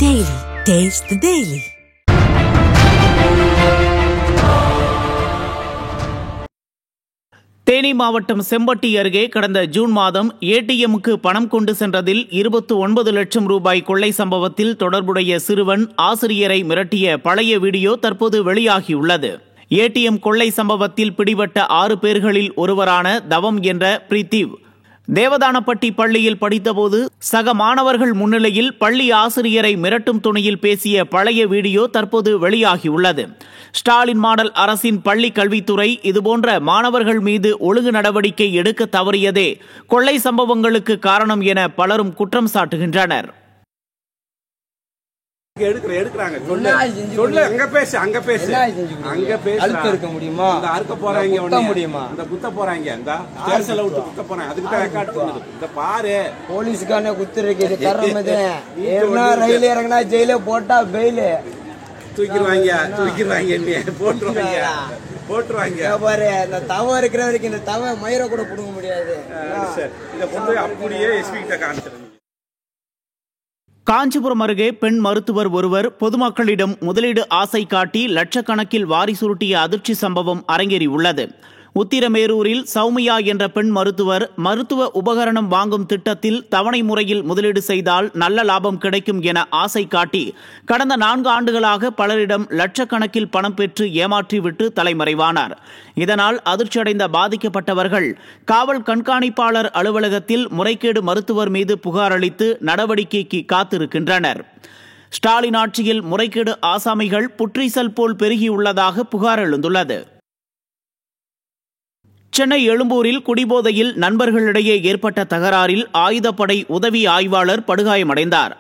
Daily. Taste the Daily. Theni மாவட்டம் செம்பட்டி அருகே கடந்த ஜூன் மாதம் ஏடிஎம்முக்கு பணம் கொண்டு சென்றதில் 29 லட்சம் ரூபாய் கொள்ளை சம்பவத்தில் தொடர்புடைய சிறுவன் ஆசிரியரை மிரட்டிய பழைய வீடியோ தற்போது வெளியாகியுள்ளது. ஏடிஎம் கொள்ளை சம்பவத்தில் பிடிபட்ட 6 பேர்களில் ஒருவரான தவம் என்ற பிரித்திவ் தேவதானப்பட்டி பள்ளியில் படித்தபோது சக மாணவர்கள் முன்னிலையில் பள்ளி ஆசிரியரை மிரட்டும் துணையில் பேசிய பழைய வீடியோ தற்போது வெளியாகியுள்ளது. ஸ்டாலின் மாடல் அரசின் பள்ளி கல்வித்துறை இதுபோன்ற மாணவர்கள் மீது ஒழுங்கு நடவடிக்கை எடுக்க தவறியதே கொள்ளை சம்பவங்களுக்கு காரணம் என பலரும் குற்றம் சாட்டுகின்றனர். எடுக்கறாங்க சொல்லு அங்க பேசு அங்க பேசு அங்க பேசு அறுக்க முடியுமா இந்த அறுக்க போறாங்க குத்த முடியுமா இந்த குத்த போறாங்க இந்த தேர்சல விட்டு குத்த போறாங்க அதுக்கு தான் ரெக்கார்ட் பண்ணுது இந்த பாரு போலீஸ்காரனே குத்துறீங்க இது கர்மதே ஏன்னா ரயில் இறங்கனா ஜெயில போட்டா பெயில் தூக்கிடுவாங்க நீ போட்டுருவாங்க பாரு இந்த தவம் இருக்கிற வரைக்கும் இந்த தவ மயிரை கூட புடுங்க முடியாது. இத கொண்டு அப்படியே எஸ்பி கிட்ட காமிச்சிருங்க. காஞ்சிபுரம் அருகே பெண் மருத்துவர் ஒருவர் பொதுமக்களிடம் முதலீடு ஆசை காட்டி லட்சக்கணக்கில் வாரி சுருட்டிய அதிர்ச்சி சம்பவம் அரங்கேறியுள்ளது. உத்திரமேரூரில் சௌமியா என்ற பெண் மருத்துவர் மருத்துவ உபகரணம் வாங்கும் திட்டத்தில் தவணை முறையில் முதலீடு செய்தால் நல்ல லாபம் கிடைக்கும் என ஆசை காட்டி கடந்த 4 ஆண்டுகளாக பலரிடம் லட்சக்கணக்கில் பணம் பெற்று ஏமாற்றிவிட்டு தலைமறைவானார். இதனால் அதிர்ச்சியடைந்த பாதிக்கப்பட்டவர்கள் காவல் கண்காணிப்பாளர் அலுவலகத்தில் முறைகேடு மருத்துவர் மீது புகார் அளித்து நடவடிக்கைக்கு காத்திருக்கின்றனர். ஸ்டாலின் ஆட்சியில் முறைகேடு ஆசாமிகள் புற்றீசல் போல் பெருகியுள்ளதாக புகார் எழுந்துள்ளது. சென்னை எழும்பூரில் குடிபோதையில் நண்பர்களிடையே ஏற்பட்ட தகராறில் ஆயுதப்படை உதவி ஆய்வாளர் படுகாயமடைந்தார்.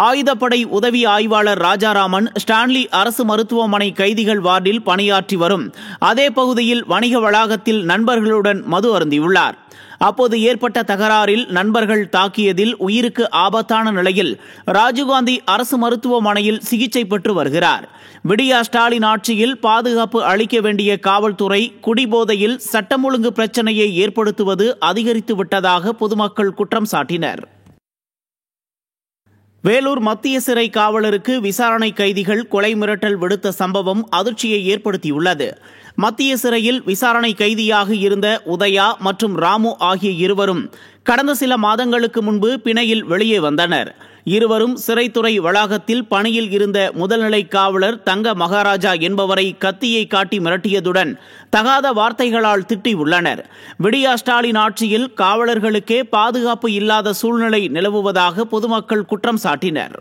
ஆயுதப்படை உதவி ஆய்வாளர் ராஜாராமன் ஸ்டான்லி அரசு மருத்துவமனை கைதிகள் வார்டில் பணியாற்றி வரும் அதே பகுதியில் வணிக வளாகத்தில் நண்பர்களுடன் மது அருந்தியுள்ளார். அப்போது ஏற்பட்ட தகராறில் நண்பர்கள் தாக்கியதில் உயிருக்கு ஆபத்தான நிலையில் ராஜீவ்காந்தி அரசு மருத்துவமனையில் சிகிச்சை பெற்று வருகிறார். விடியா ஸ்டாலின் ஆட்சியில் பாதுகாப்பு அளிக்க வேண்டிய காவல்துறை குடிபோதையில் சட்டம் ஒழுங்கு பிரச்சனையை ஏற்படுத்துவது அதிகரித்து விட்டதாக பொதுமக்கள் குற்றம் சாட்டினர். வேலூர் மத்திய சிறை காவலருக்கு விசாரணை கைதிகள் கொலை மிரட்டல் விடுத்த சம்பவம் அதிர்ச்சியை ஏற்படுத்தியுள்ளது. மத்திய சிறையில் விசாரணை கைதியாக இருந்த உதயா மற்றும் ராமு ஆகிய இருவரும் கடந்த சில மாதங்களுக்கு முன்பு பிணையில் வெளியே வந்தனர். இருவரும் சிறைத்துறை வளாகத்தில் பணியில் இருந்த முதல்நிலை காவலர் தங்க மகாராஜா என்பவரை கத்தியை காட்டி மிரட்டியதுடன் தகாத வார்த்தைகளால் திட்டியுள்ளனர். விடியா ஸ்டாலின் ஆட்சியில் காவலர்களுக்கே பாதுகாப்பு இல்லாத சூழ்நிலை நிலவுவதாக பொதுமக்கள் குற்றம் சாட்டினர்.